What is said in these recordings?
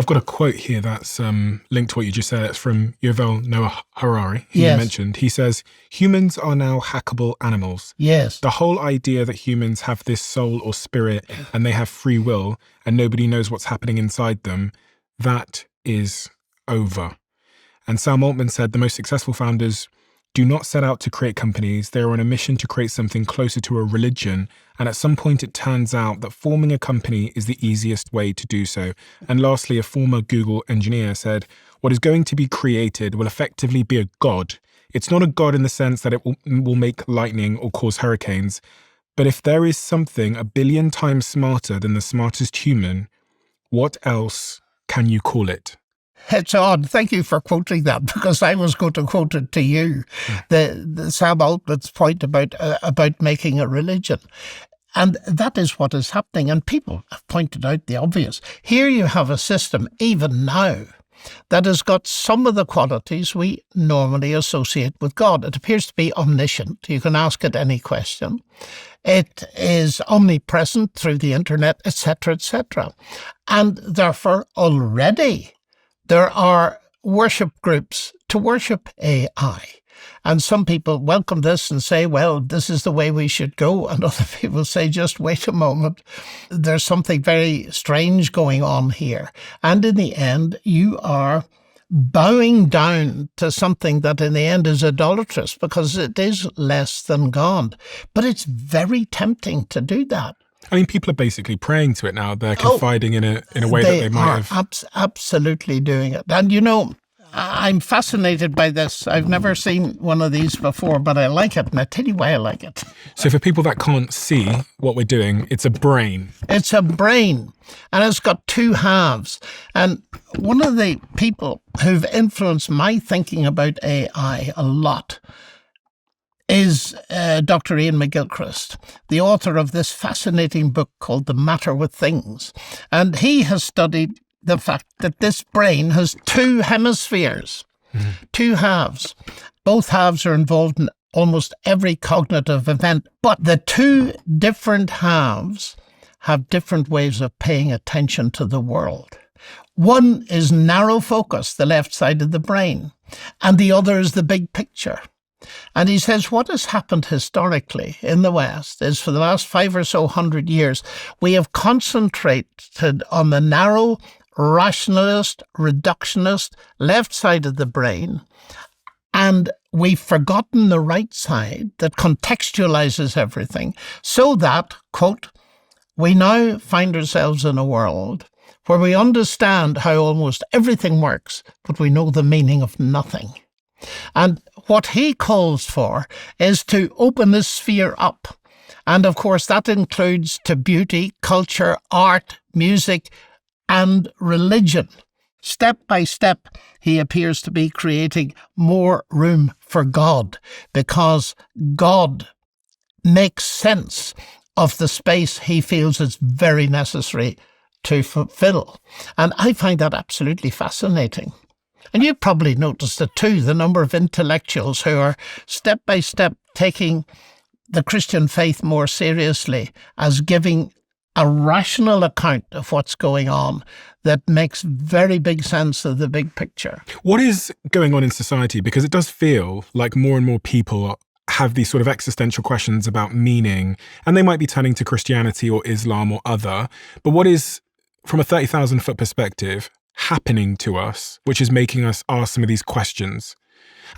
I've got a quote here that's linked to what you just said. It's from Yuval Noah Harari, who you mentioned. He says, humans are now hackable animals. Yes. The whole idea that humans have this soul or spirit and they have free will and nobody knows what's happening inside them, that is over. And Sam Altman said the most successful founders do not set out to create companies. They are on a mission to create something closer to a religion. And at some point, it turns out that forming a company is the easiest way to do so. And lastly, a former Google engineer said, what is going to be created will effectively be a god. It's not a god in the sense that it will make lightning or cause hurricanes. But if there is something 1 billion times smarter than the smartest human, what else can you call it? It's odd. Thank you for quoting that, because I was going to quote it to you. The Sam Altman's point about making a religion. And that is what is happening. And people have pointed out the obvious. Here you have a system, even now, that has got some of the qualities we normally associate with God. It appears to be omniscient. You can ask it any question. It is omnipresent through the internet, etc., etc. And therefore, already there are worship groups to worship AI. And some people welcome this and say, well, this is the way we should go. And other people say, just wait a moment. There's something very strange going on here. And in the end, you are bowing down to something that in the end is idolatrous, because it is less than God. But it's very tempting to do that. I mean, people are basically praying to it now. They're confiding in a way that they might have. Absolutely doing it. And you know, I'm fascinated by this. I've never seen one of these before, but I like it. And I tell you why I like it. So for people that can't see what we're doing, it's a brain. It's a brain. And it's got two halves. And one of the people who've influenced my thinking about AI a lot is Dr. Ian McGilchrist, the author of this fascinating book called The Matter with Things. And he has studied the fact that this brain has two hemispheres, two halves. Both halves are involved in almost every cognitive event, but the two different halves have different ways of paying attention to the world. One is narrow focus, the left side of the brain, and the other is the big picture. And he says what has happened historically in the West is for the last 500 or so years, we have concentrated on the narrow, rationalist, reductionist left side of the brain, and we've forgotten the right side that contextualizes everything, so that, quote, we now find ourselves in a world where we understand how almost everything works, but we know the meaning of nothing. And what he calls for is to open this sphere up. And of course, that includes to beauty, culture, art, music, and religion. Step by step, he appears to be creating more room for God, because God makes sense of the space he feels is very necessary to fulfill. And I find that absolutely fascinating. And you've probably noticed it too, the number of intellectuals who are step by step taking the Christian faith more seriously as giving a rational account of what's going on that makes very big sense of the big picture. What is going on in society? Because it does feel like more and more people have these sort of existential questions about meaning, and they might be turning to Christianity or Islam or other. But what is, from a 30,000-foot perspective, happening to us, which is making us ask some of these questions?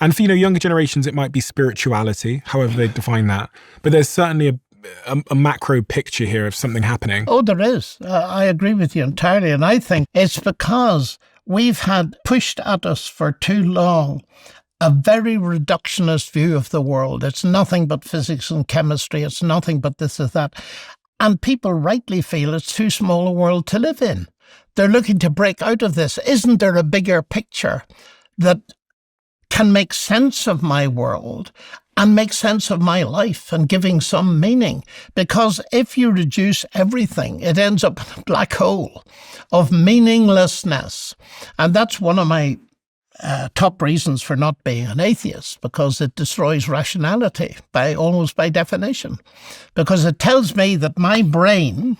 And for, younger generations, it might be spirituality, however they define that. But there's certainly a macro picture here of something happening. Oh, there is. I agree with you entirely. And I think it's because we've had pushed at us for too long a very reductionist view of the world. It's nothing but physics and chemistry. It's nothing but this or that. And people rightly feel it's too small a world to live in. They're looking to break out of this. Isn't there a bigger picture that can make sense of my world and make sense of my life and giving some meaning? Because if you reduce everything, it ends up in a black hole of meaninglessness. And that's one of my top reasons for not being an atheist, because it destroys rationality almost by definition. Because it tells me that my brain,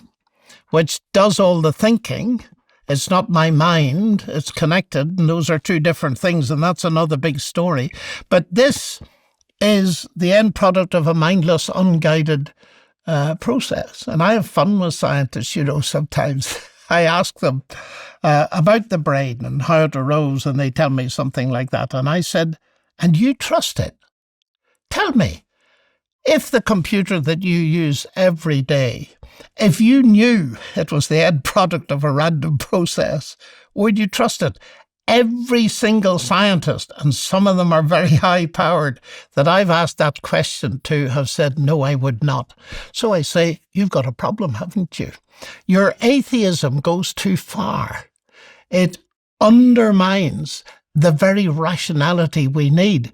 which does all the thinking, It's not my mind, it's connected, and those are two different things, and that's another big story. But this is the end product of a mindless, unguided process. And I have fun with scientists, sometimes. I ask them about the brain and how it arose, and they tell me something like that. And I said, and you trust it? Tell me, if the computer that you use every day, if you knew it was the end product of a random process, would you trust it? Every single scientist, and some of them are very high-powered, that I've asked that question to have said, no, I would not. So I say, you've got a problem, haven't you? Your atheism goes too far. It undermines the very rationality we need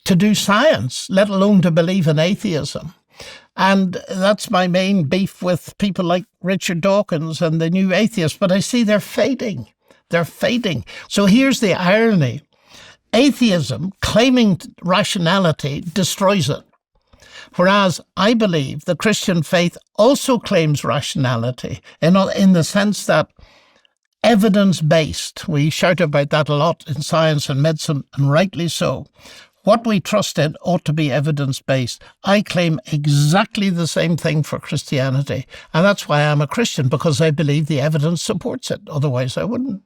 to do science, let alone to believe in atheism. And that's my main beef with people like Richard Dawkins and the new atheists. But I see they're fading. They're fading. So here's the irony. Atheism, claiming rationality, destroys it. Whereas I believe the Christian faith also claims rationality in the sense that evidence-based, we shout about that a lot in science and medicine, and rightly so. What we trust in ought to be evidence-based. I claim exactly the same thing for Christianity. And that's why I'm a Christian, because I believe the evidence supports it. Otherwise, I wouldn't.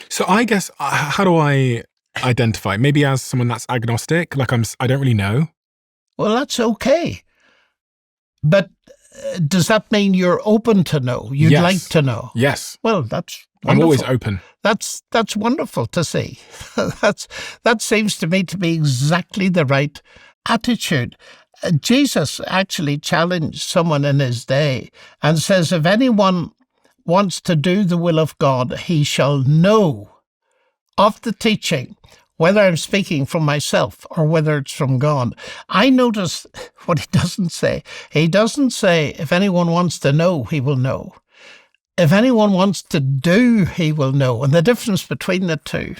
So I guess, how do I identify? Maybe as someone that's agnostic, like I don't really know. Well, that's okay. But does that mean you're open to know? You'd Yes. like to know? Yes. Well, that's wonderful. I'm always open. That's wonderful to see. That seems to me to be exactly the right attitude. Jesus actually challenged someone in his day and says, if anyone wants to do the will of God, he shall know of the teaching, whether I'm speaking from myself or whether it's from God. I notice what he doesn't say. He doesn't say, if anyone wants to know, he will know. If anyone wants to do, he will know. And the difference between the two,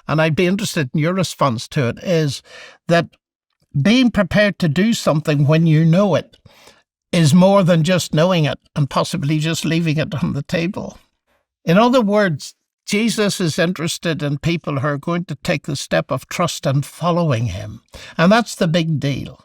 and I'd be interested in your response to it, is that being prepared to do something when you know it is more than just knowing it and possibly just leaving it on the table. In other words, Jesus is interested in people who are going to take the step of trust and following him. And that's the big deal.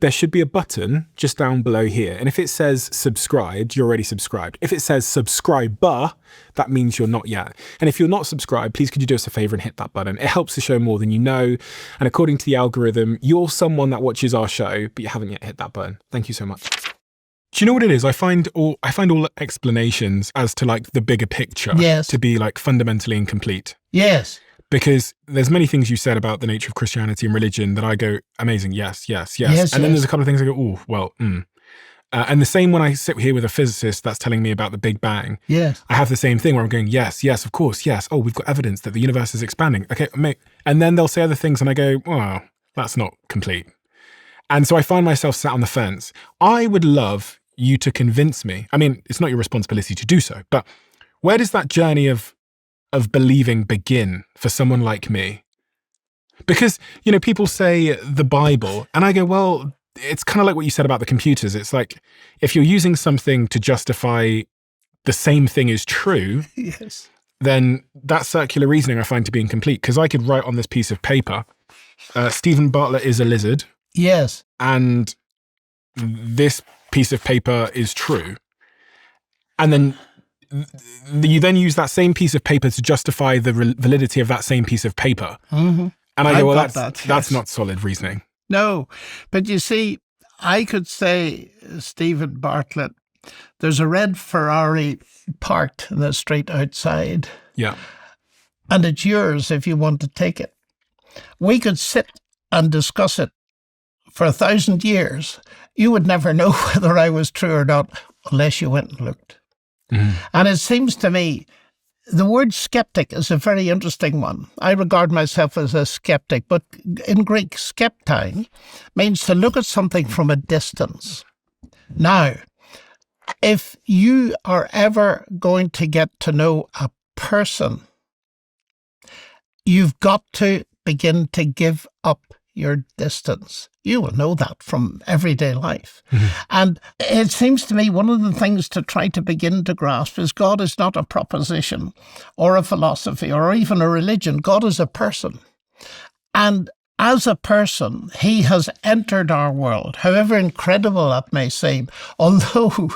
There should be a button just down below here. And if it says subscribed, you're already subscribed. If it says subscriber, that means you're not yet. And if you're not subscribed, please could you do us a favor and hit that button. It helps the show more than you know. And according to the algorithm, you're someone that watches our show, but you haven't yet hit that button. Thank you so much. Do you know what it is? I find all explanations as to like the bigger picture to be like fundamentally incomplete. Yes. Because there's many things you said about the nature of Christianity and religion that I go, amazing, yes. And then there's a couple of things I go, oh, well, and the same when I sit here with a physicist that's telling me about the Big Bang. Yes. I have the same thing where I'm going, yes, of course, yes. Oh, we've got evidence that the universe is expanding. Okay, mate. And then they'll say other things and I go, well, that's not complete. And so I find myself sat on the fence. I would love you to convince me. I mean, it's not your responsibility to do so, but where does that journey of believing begin for someone like me? Because, people say the Bible, and I go, well, it's kind of like what you said about the computers. It's like, if you're using something to justify the same thing is true, yes, then that circular reasoning I find to be incomplete. Because I could write on this piece of paper, Stephen Bartlett is a lizard. Yes. And this piece of paper is true. And then you then use that same piece of paper to justify the validity of that same piece of paper. Mm-hmm. And I go, well, that's yes. Not solid reasoning. No, but you see, I could say, Stephen Bartlett, there's a red Ferrari parked in the street outside. Yeah. And it's yours if you want to take it. We could sit and discuss it for 1,000 years. You would never know whether I was true or not unless you went and looked. Mm-hmm. And it seems to me the word skeptic is a very interesting one. I regard myself as a skeptic, but in Greek, skeptine means to look at something from a distance. Now, if you are ever going to get to know a person, you've got to begin to give up your distance. You will know that from everyday life. And it seems to me one of the things to try to begin to grasp is God is not a proposition or a philosophy or even a religion. God is a person. And as a person, he has entered our world, however incredible that may seem, although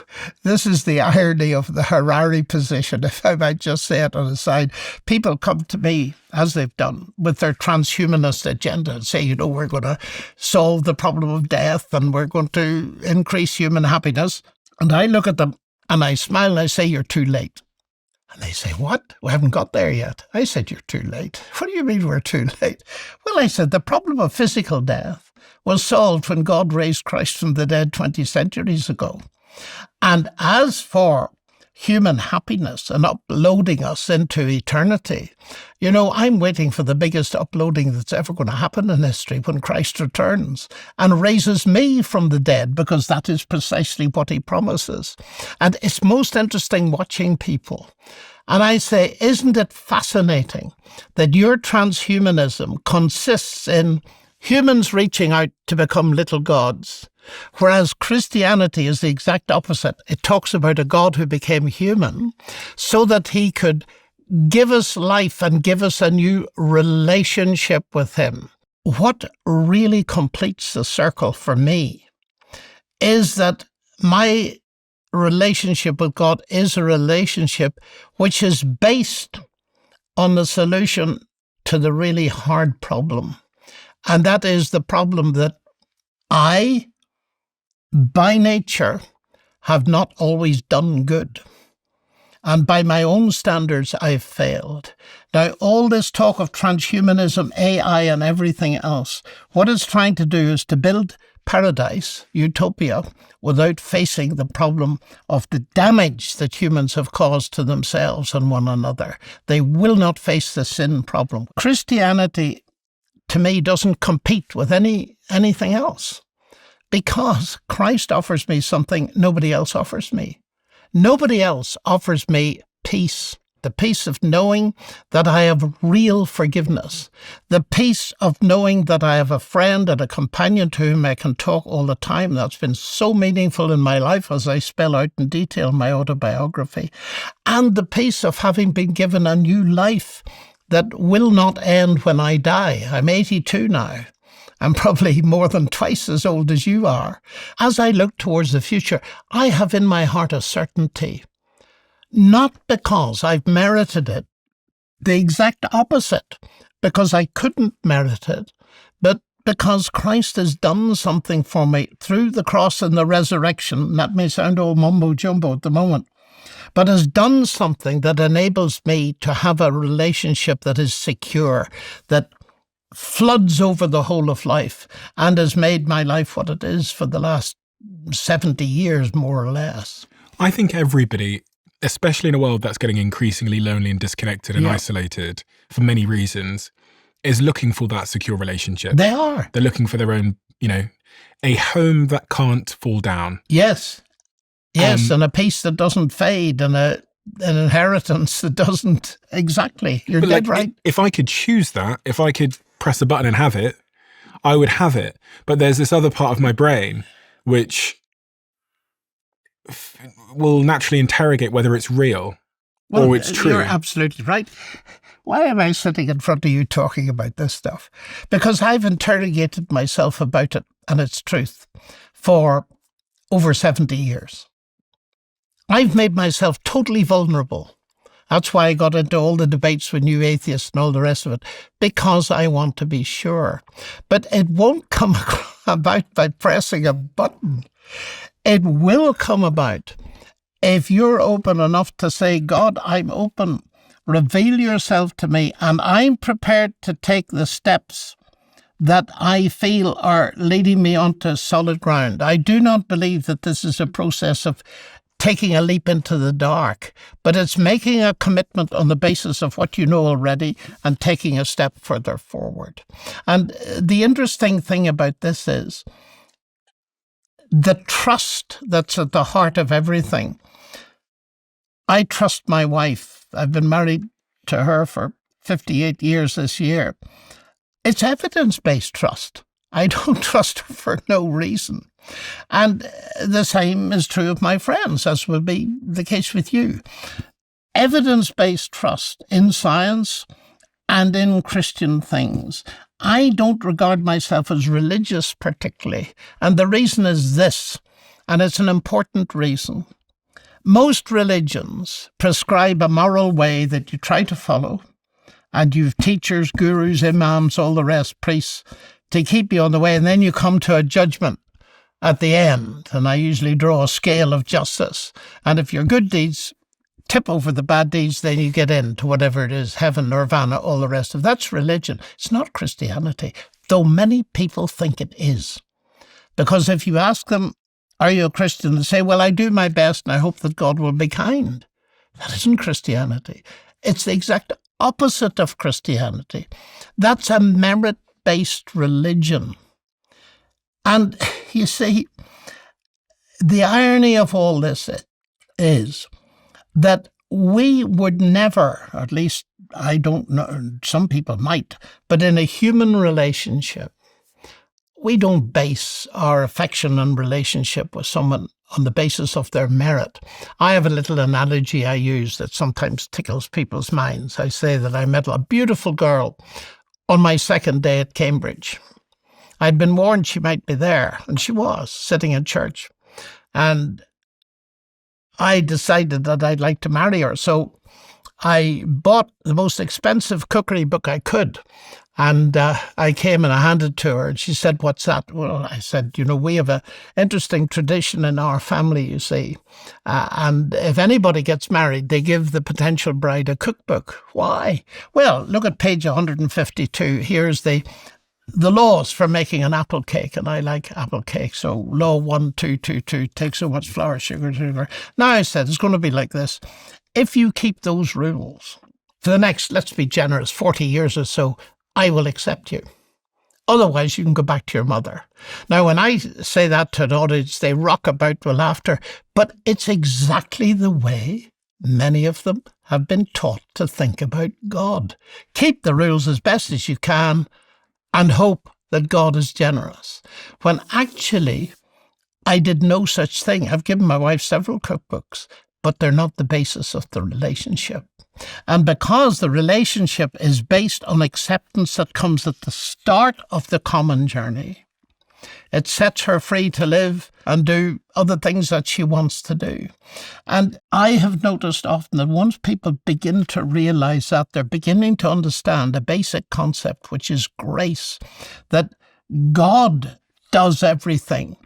this is the irony of the Harari position, if I might just say it on the side. People come to me, as they've done, with their transhumanist agenda and say, we're going to solve the problem of death and we're going to increase human happiness. And I look at them and I smile and I say, you're too late. And they say, what? We haven't got there yet. I said, you're too late. What do you mean we're too late? Well, I said, the problem of physical death was solved when God raised Christ from the dead 20 centuries ago. And as for human happiness and uploading us into eternity, I'm waiting for the biggest uploading that's ever going to happen in history when Christ returns and raises me from the dead, because that is precisely what he promises. And it's most interesting watching people. And I say, isn't it fascinating that your transhumanism consists in humans reaching out to become little gods, whereas Christianity is the exact opposite. It talks about a God who became human so that he could give us life and give us a new relationship with him. What really completes the circle for me is that my relationship with God is a relationship which is based on the solution to the really hard problem. And that is the problem that I, by nature, have not always done good. And by my own standards, I've failed. Now, all this talk of transhumanism, AI, and everything else, what it's trying to do is to build paradise, utopia, without facing the problem of the damage that humans have caused to themselves and one another. They will not face the sin problem. Christianity, to me, doesn't compete with anything else, because Christ offers me something nobody else offers me. Nobody else offers me peace, the peace of knowing that I have real forgiveness, the peace of knowing that I have a friend and a companion to whom I can talk all the time. That's been so meaningful in my life, as I spell out in detail in my autobiography, and the peace of having been given a new life that will not end when I die. I'm 82 now. I'm probably more than twice as old as you are. As I look towards the future, I have in my heart a certainty, not because I've merited it, the exact opposite, because I couldn't merit it, but because Christ has done something for me through the cross and the resurrection. That may sound all mumbo-jumbo at the moment, but has done something that enables me to have a relationship that is secure, that floods over the whole of life, and has made my life what it is for the last 70 years, more or less. I think everybody, especially in a world that's getting increasingly lonely and disconnected and isolated for many reasons, is looking for that secure relationship. They are. They're looking for their own, a home that can't fall down. Yes. Yes, and a peace that doesn't fade, and an inheritance that doesn't. Exactly. You're dead right. If I could choose that, if I could press a button and have it, I would have it. But there's this other part of my brain which will naturally interrogate whether it's real or it's true. You're absolutely right. Why am I sitting in front of you talking about this stuff? Because I've interrogated myself about it and its truth for over 70 years. I've made myself totally vulnerable. That's why I got into all the debates with new atheists and all the rest of it, because I want to be sure. But it won't come about by pressing a button. It will come about if you're open enough to say, God, I'm open. Reveal yourself to me, and I'm prepared to take the steps that I feel are leading me onto solid ground. I do not believe that this is a process of taking a leap into the dark, but it's making a commitment on the basis of what you know already and taking a step further forward. And the interesting thing about this is the trust that's at the heart of everything. I trust my wife. I've been married to her for 58 years this year. It's evidence-based trust. I don't trust her for no reason. And the same is true of my friends, as would be the case with you. Evidence-based trust in science and in Christian things. I don't regard myself as religious particularly. And the reason is this, and it's an important reason. Most religions prescribe a moral way that you try to follow, and you've teachers, gurus, imams, all the rest, priests, to keep you on the way, and then you come to a judgment at the end, and I usually draw a scale of justice. And if your good deeds tip over the bad deeds, then you get into whatever it is, heaven, nirvana, all the rest of that's religion. It's not Christianity, though many people think it is. Because if you ask them, are you a Christian? They say, well, I do my best and I hope that God will be kind. That isn't Christianity. It's the exact opposite of Christianity. That's a merit-based religion. And you see, the irony of all this is that we would never, or at least I don't know, some people might, but in a human relationship, we don't base our affection and relationship with someone on the basis of their merit. I have a little analogy I use that sometimes tickles people's minds. I say that I met a beautiful girl on my second day at Cambridge. I'd been warned she might be there, and she was, sitting in church. And I decided that I'd like to marry her. So I bought the most expensive cookery book I could. And I came and I handed it to her, and she said, what's that? Well, I said, we have an interesting tradition in our family, you see. And if anybody gets married, they give the potential bride a cookbook. Why? Well, look at page 152. Here's the laws for making an apple cake, and I like apple cake. So law 1222, take so much flour, sugar. Now I said, it's going to be like this. If you keep those rules for the next, let's be generous, 40 years or so, I will accept you. Otherwise, you can go back to your mother. Now, when I say that to an audience, they rock about with laughter, but it's exactly the way many of them have been taught to think about God. Keep the rules as best as you can and hope that God is generous. When actually, I did no such thing. I've given my wife several cookbooks, but they're not the basis of the relationship. And because the relationship is based on acceptance that comes at the start of the common journey, it sets her free to live and do other things that she wants to do. And I have noticed often that once people begin to realize that, they're beginning to understand a basic concept, which is grace, that God does everything.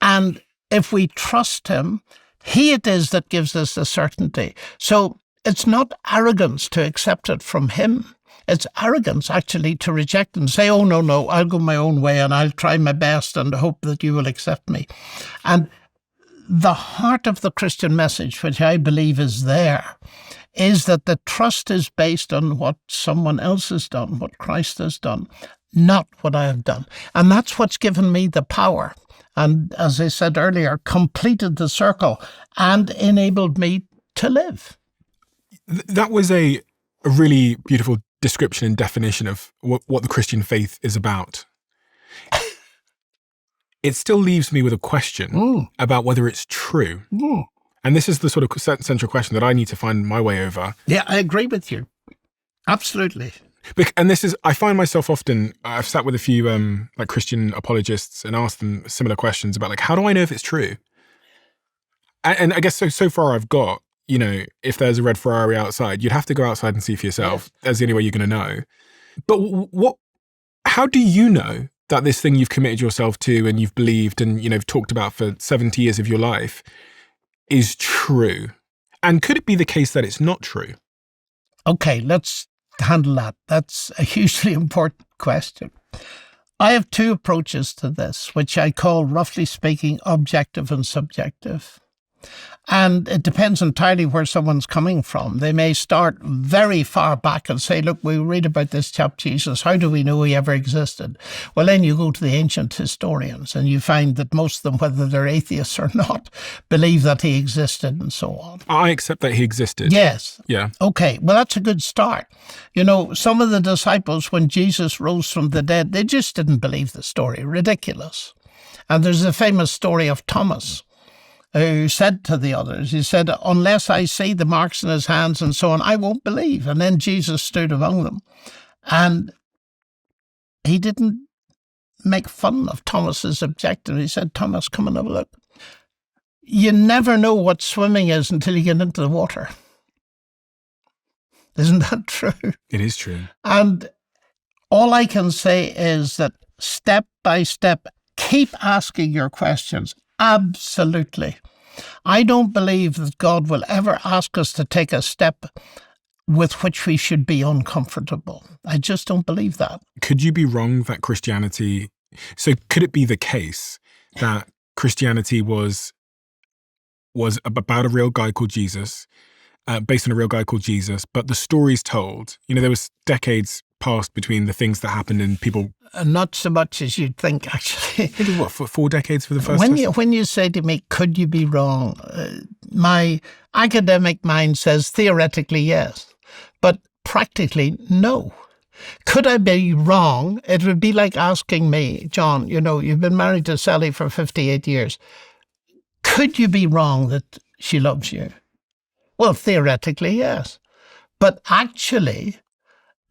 And if we trust him, he it is that gives us the certainty. So it's not arrogance to accept it from him. It's arrogance, actually, to reject and say, oh, no, I'll go my own way and I'll try my best and hope that you will accept me. And the heart of the Christian message, which I believe is there, is that the trust is based on what someone else has done, what Christ has done, not what I have done. And that's what's given me the power. And as I said earlier, completed the circle and enabled me to live. That was a really beautiful description and definition of what the Christian faith is about. It still leaves me with a question about whether it's true. And this is the sort of central question that I need to find my way over. Yeah, I agree with you. Absolutely. And this is, I find myself often, I've sat with a few like Christian apologists and asked them similar questions about like, how do I know if it's true? And I guess so far I've got, if there's a red Ferrari outside, you'd have to go outside and see for yourself. That's the only way you're going to know. But how do you know that this thing you've committed yourself to and you've believed and, talked about for 70 years of your life is true? And could it be the case that it's not true? Okay, let's handle that. That's a hugely important question. I have two approaches to this, which I call, roughly speaking, objective and subjective. And it depends entirely where someone's coming from. They may start very far back and say, look, we read about this chap Jesus. How do we know he ever existed? Well, then you go to the ancient historians and you find that most of them, whether they're atheists or not, believe that he existed and so on. I accept that he existed. Yes. Yeah. Okay, well, that's a good start. You know, some of the disciples, when Jesus rose from the dead, they just didn't believe the story. Ridiculous. And there's a famous story of Thomas, who said to the others, he said, unless I see the marks in his hands and so on, I won't believe. And then Jesus stood among them. And he didn't make fun of Thomas's objection. He said, Thomas, come and have a look. You never know what swimming is until you get into the water. Isn't that true? It is true. And all I can say is that step by step, keep asking your questions. Absolutely. I don't believe that God will ever ask us to take a step with which we should be uncomfortable. I just don't believe that. Could you be wrong that Christianity... So could it be the case that Christianity was about a real guy called Jesus, based on a real guy called Jesus, but the stories told, there was decades passed between the things that happened and people... Not so much as you'd think, actually. It was what, for 4 decades for the first When you say to me, could you be wrong? My academic mind says theoretically yes, but practically no. Could I be wrong? It would be like asking me, John, you've been married to Sally for 58 years. Could you be wrong that she loves you? Well, theoretically, yes. But actually,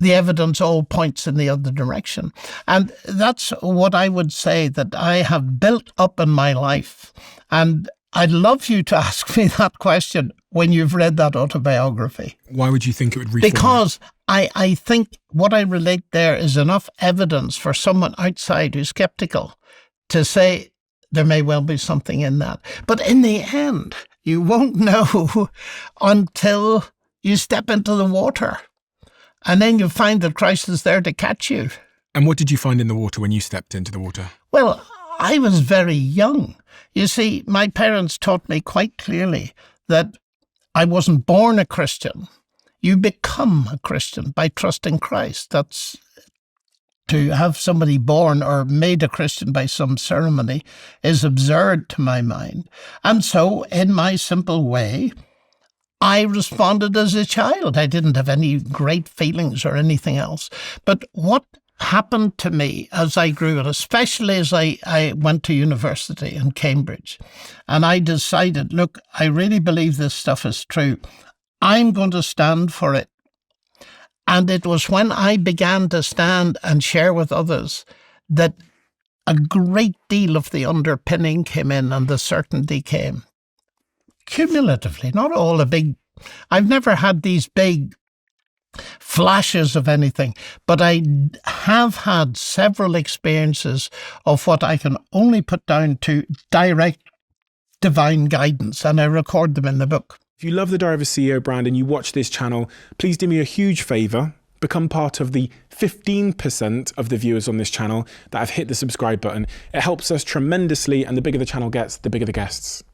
the evidence all points in the other direction. And that's what I would say that I have built up in my life. And I'd love you to ask me that question when you've read that autobiography. Why would you think it would reform? Because I think what I relate there is enough evidence for someone outside who's skeptical to say there may well be something in that. But in the end, you won't know until you step into the water. And then you find that Christ is there to catch you. And what did you find in the water when you stepped into the water? Well, I was very young. You see, my parents taught me quite clearly that I wasn't born a Christian. You become a Christian by trusting Christ. That's to have somebody born or made a Christian by some ceremony is absurd to my mind. And so, in my simple way, I responded as a child. I didn't have any great feelings or anything else. But what happened to me as I grew, and especially as I went to university in Cambridge, and I decided, look, I really believe this stuff is true. I'm going to stand for it. And it was when I began to stand and share with others that a great deal of the underpinning came in and the certainty came. Cumulatively, not all I've never had these big flashes of anything, but I have had several experiences of what I can only put down to direct divine guidance, and I record them in the book. If you love the Diary of a CEO brand and you watch this channel, please do me a huge favour. Become part of the 15% of the viewers on this channel that have hit the subscribe button. It helps us tremendously, and the bigger the channel gets, the bigger the guests.